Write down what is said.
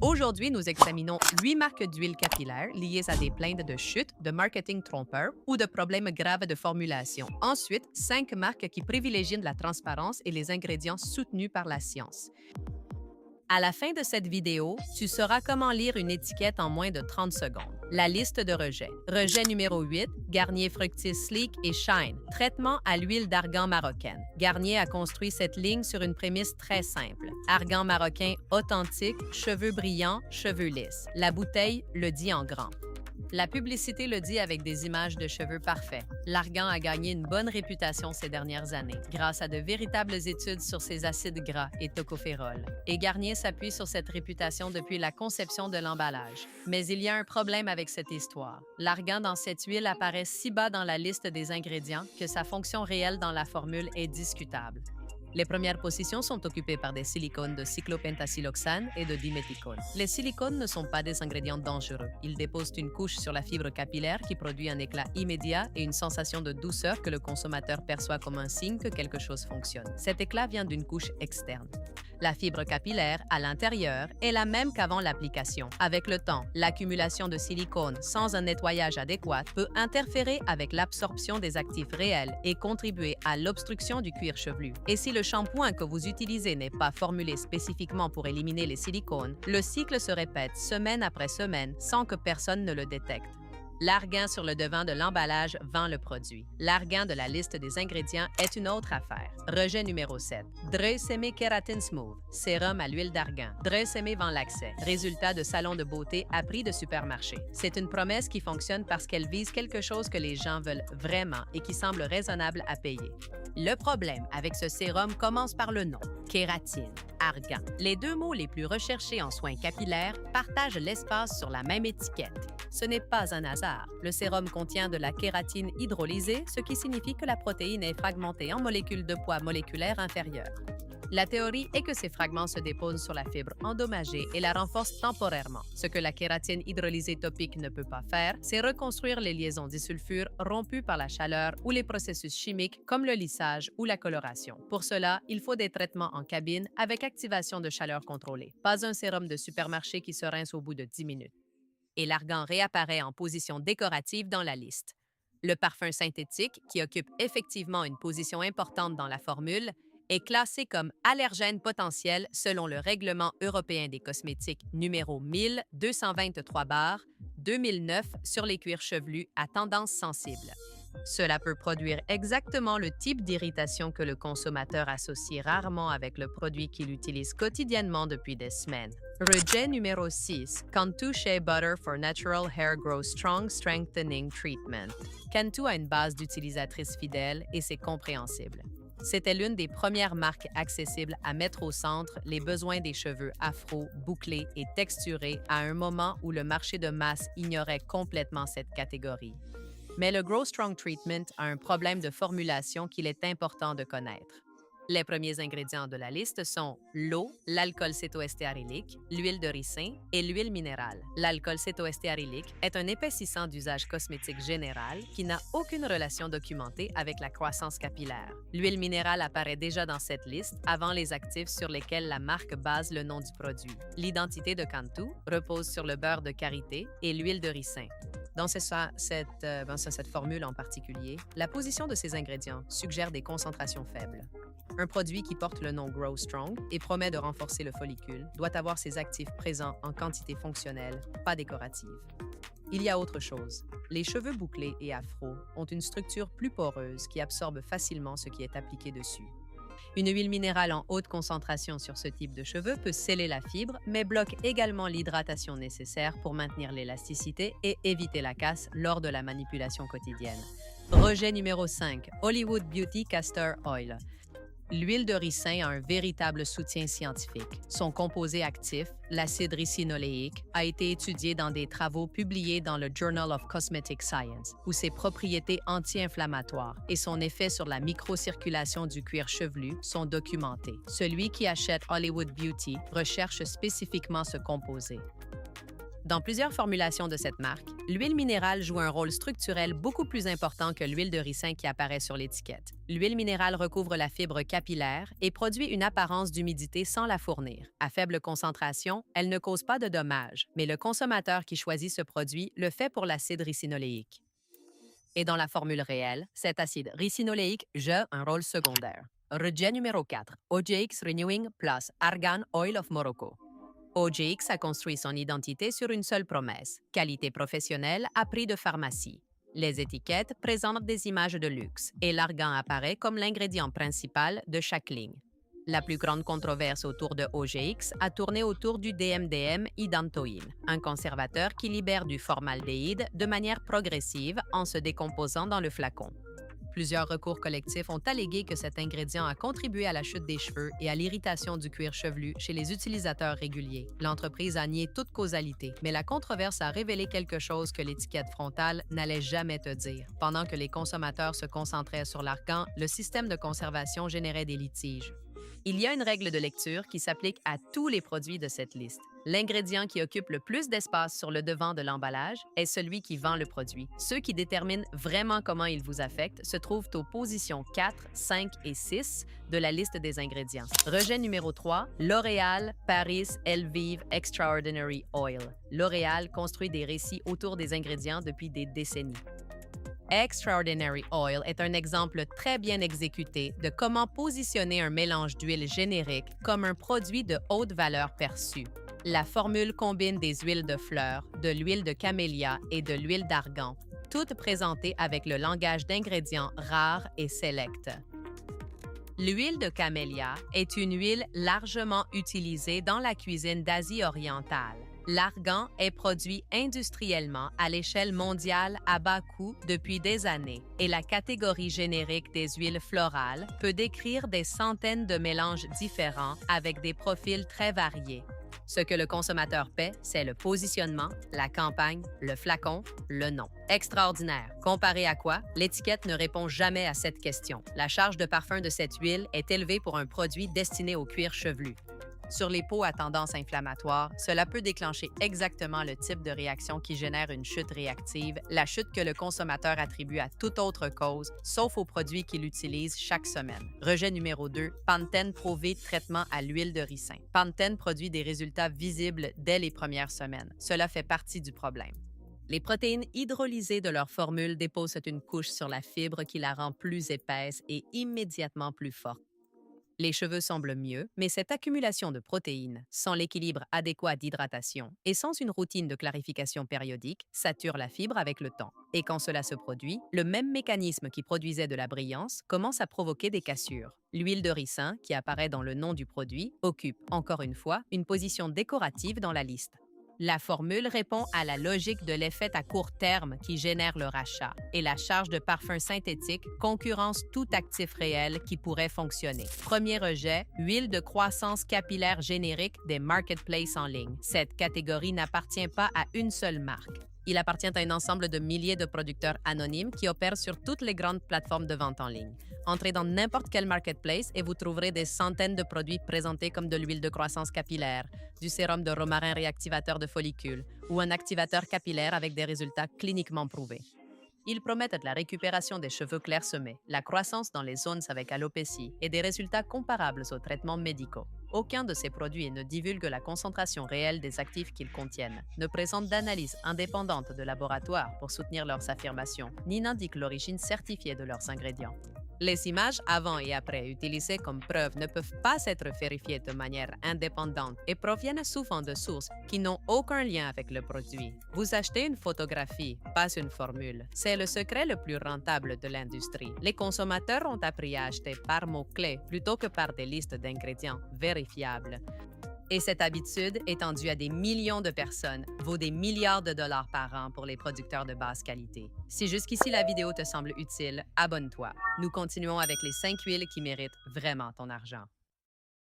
Aujourd'hui, nous examinons 8 marques d'huile capillaire liées à des plaintes de chute, de marketing trompeur ou de problèmes graves de formulation. Ensuite, 5 marques qui privilégient la transparence et les ingrédients soutenus par la science. À la fin de cette vidéo, tu sauras comment lire une étiquette en moins de 30 secondes. La liste de rejets. Rejet numéro 8, Garnier Fructis Sleek et Shine. Traitement à l'huile d'argan marocaine. Garnier a construit cette ligne sur une prémisse très simple. Argan marocain authentique, cheveux brillants, cheveux lisses. La bouteille le dit en grand. La publicité le dit avec des images de cheveux parfaits. L'argan a gagné une bonne réputation ces dernières années grâce à de véritables études sur ses acides gras et tocophérols. Et Garnier s'appuie sur cette réputation depuis la conception de l'emballage. Mais il y a un problème avec cette histoire. L'argan dans cette huile apparaît si bas dans la liste des ingrédients que sa fonction réelle dans la formule est discutable. Les premières positions sont occupées par des silicones de cyclopentasiloxane et de diméthicone. Les silicones ne sont pas des ingrédients dangereux. Ils déposent une couche sur la fibre capillaire qui produit un éclat immédiat et une sensation de douceur que le consommateur perçoit comme un signe que quelque chose fonctionne. Cet éclat vient d'une couche externe. La fibre capillaire, à l'intérieur, est la même qu'avant l'application. Avec le temps, l'accumulation de silicone sans un nettoyage adéquat peut interférer avec l'absorption des actifs réels et contribuer à l'obstruction du cuir chevelu. Et si le shampoing que vous utilisez n'est pas formulé spécifiquement pour éliminer les silicones, le cycle se répète semaine après semaine sans que personne ne le détecte. L'argan sur le devant de l'emballage vend le produit. L'argan de la liste des ingrédients est une autre affaire. Rejet numéro 7. Dreuxémé Keratin Smooth. Sérum à l'huile d'argan. Dreuxémé vend l'accès. Résultat de salon de beauté à prix de supermarché. C'est une promesse qui fonctionne parce qu'elle vise quelque chose que les gens veulent vraiment et qui semble raisonnable à payer. Le problème avec ce sérum commence par le nom. Kératine, argan. Les deux mots les plus recherchés en soins capillaires partagent l'espace sur la même étiquette. Ce n'est pas un hasard. Le sérum contient de la kératine hydrolysée, ce qui signifie que la protéine est fragmentée en molécules de poids moléculaire inférieur. La théorie est que ces fragments se déposent sur la fibre endommagée et la renforcent temporairement. Ce que la kératine hydrolysée topique ne peut pas faire, c'est reconstruire les liaisons disulfures rompues par la chaleur ou les processus chimiques comme le lissage ou la coloration. Pour cela, il faut des traitements en cabine avec activation de chaleur contrôlée. Pas un sérum de supermarché qui se rince au bout de 10 minutes. Et l'argan réapparaît en position décorative dans la liste. Le parfum synthétique, qui occupe effectivement une position importante dans la formule, est classé comme allergène potentiel selon le Règlement européen des cosmétiques numéro 1223/2009 sur les cuirs chevelus à tendance sensible. Cela peut produire exactement le type d'irritation que le consommateur associe rarement avec le produit qu'il utilise quotidiennement depuis des semaines. Rejet numéro 6. Cantu Shea Butter for Natural Hair Growth Strong Strengthening Treatment. Cantu a une base d'utilisatrices fidèles et c'est compréhensible. C'était l'une des premières marques accessibles à mettre au centre les besoins des cheveux afro, bouclés et texturés à un moment où le marché de masse ignorait complètement cette catégorie. Mais le Grow Strong Treatment a un problème de formulation qu'il est important de connaître. Les premiers ingrédients de la liste sont l'eau, l'alcool cétoestéarylique, l'huile de ricin et l'huile minérale. L'alcool cétoestéarylique est un épaississant d'usage cosmétique général qui n'a aucune relation documentée avec la croissance capillaire. L'huile minérale apparaît déjà dans cette liste avant les actifs sur lesquels la marque base le nom du produit. L'identité de Cantu repose sur le beurre de karité et l'huile de ricin. Dans cette formule en particulier, la position de ces ingrédients suggère des concentrations faibles. Un produit qui porte le nom Grow Strong et promet de renforcer le follicule doit avoir ses actifs présents en quantité fonctionnelle, pas décorative. Il y a autre chose. Les cheveux bouclés et afro ont une structure plus poreuse qui absorbe facilement ce qui est appliqué dessus. Une huile minérale en haute concentration sur ce type de cheveux peut sceller la fibre, mais bloque également l'hydratation nécessaire pour maintenir l'élasticité et éviter la casse lors de la manipulation quotidienne. Rejet numéro 5. Hollywood Beauty Castor Oil. L'huile de ricin a un véritable soutien scientifique. Son composé actif, l'acide ricinoléique, a été étudié dans des travaux publiés dans le Journal of Cosmetic Science, où ses propriétés anti-inflammatoires et son effet sur la microcirculation du cuir chevelu sont documentés. Celui qui achète Hollywood Beauty recherche spécifiquement ce composé. Dans plusieurs formulations de cette marque, l'huile minérale joue un rôle structurel beaucoup plus important que l'huile de ricin qui apparaît sur l'étiquette. L'huile minérale recouvre la fibre capillaire et produit une apparence d'humidité sans la fournir. À faible concentration, elle ne cause pas de dommages, mais le consommateur qui choisit ce produit le fait pour l'acide ricinoléique. Et dans la formule réelle, cet acide ricinoléique joue un rôle secondaire. Rejet numéro 4, OGX Renewing Plus Argan Oil of Morocco. OGX a construit son identité sur une seule promesse, qualité professionnelle à prix de pharmacie. Les étiquettes présentent des images de luxe et l'argan apparaît comme l'ingrédient principal de chaque ligne. La plus grande controverse autour de OGX a tourné autour du DMDM idantoïne, un conservateur qui libère du formaldéhyde de manière progressive en se décomposant dans le flacon. Plusieurs recours collectifs ont allégué que cet ingrédient a contribué à la chute des cheveux et à l'irritation du cuir chevelu chez les utilisateurs réguliers. L'entreprise a nié toute causalité, mais la controverse a révélé quelque chose que l'étiquette frontale n'allait jamais te dire. Pendant que les consommateurs se concentraient sur l'argan, le système de conservation générait des litiges. Il y a une règle de lecture qui s'applique à tous les produits de cette liste. L'ingrédient qui occupe le plus d'espace sur le devant de l'emballage est celui qui vend le produit. Ceux qui déterminent vraiment comment il vous affecte se trouvent aux positions 4, 5 et 6 de la liste des ingrédients. Rejet numéro 3, L'Oréal Paris Elvive Extraordinary Oil. L'Oréal construit des récits autour des ingrédients depuis des décennies. Extraordinary Oil est un exemple très bien exécuté de comment positionner un mélange d'huile générique comme un produit de haute valeur perçue. La formule combine des huiles de fleurs, de l'huile de camélia et de l'huile d'argan, toutes présentées avec le langage d'ingrédients rares et sélects. L'huile de camélia est une huile largement utilisée dans la cuisine d'Asie orientale. L'argan est produit industriellement à l'échelle mondiale à bas coût depuis des années et la catégorie générique des huiles florales peut décrire des centaines de mélanges différents avec des profils très variés. Ce que le consommateur paie, c'est le positionnement, la campagne, le flacon, le nom. Extraordinaire. Comparé à quoi? L'étiquette ne répond jamais à cette question. La charge de parfum de cette huile est élevée pour un produit destiné au cuir chevelu. Sur les peaux à tendance inflammatoire, cela peut déclencher exactement le type de réaction qui génère une chute réactive, la chute que le consommateur attribue à toute autre cause, sauf aux produits qu'il utilise chaque semaine. Rejet numéro 2, Pantene Pro-V traitement à l'huile de ricin. Pantene produit des résultats visibles dès les premières semaines. Cela fait partie du problème. Les protéines hydrolysées de leur formule déposent une couche sur la fibre qui la rend plus épaisse et immédiatement plus forte. Les cheveux semblent mieux, mais cette accumulation de protéines, sans l'équilibre adéquat d'hydratation et sans une routine de clarification périodique, sature la fibre avec le temps. Et quand cela se produit, le même mécanisme qui produisait de la brillance commence à provoquer des cassures. L'huile de ricin, qui apparaît dans le nom du produit, occupe, encore une fois, une position décorative dans la liste. La formule répond à la logique de l'effet à court terme qui génère le rachat et la charge de parfum synthétique concurrence tout actif réel qui pourrait fonctionner. Premier rejet, huile de croissance capillaire générique des marketplaces en ligne. Cette catégorie n'appartient pas à une seule marque. Il appartient à un ensemble de milliers de producteurs anonymes qui opèrent sur toutes les grandes plateformes de vente en ligne. Entrez dans n'importe quel marketplace et vous trouverez des centaines de produits présentés comme de l'huile de croissance capillaire, du sérum de romarin réactivateur de follicules ou un activateur capillaire avec des résultats cliniquement prouvés. Ils promettent de la récupération des cheveux clairsemés, la croissance dans les zones avec alopécie et des résultats comparables aux traitements médicaux. Aucun de ces produits ne divulgue la concentration réelle des actifs qu'ils contiennent, ne présente d'analyse indépendante de laboratoire pour soutenir leurs affirmations, ni n'indique l'origine certifiée de leurs ingrédients. Les images avant et après utilisées comme preuve ne peuvent pas être vérifiées de manière indépendante et proviennent souvent de sources qui n'ont aucun lien avec le produit. Vous achetez une photographie, pas une formule. C'est le secret le plus rentable de l'industrie. Les consommateurs ont appris à acheter par mots-clés plutôt que par des listes d'ingrédients vérifiables. Et cette habitude, étendue à des millions de personnes, vaut des milliards de dollars par an pour les producteurs de basse qualité. Si jusqu'ici la vidéo te semble utile, abonne-toi. Nous continuons avec les 5 huiles qui méritent vraiment ton argent.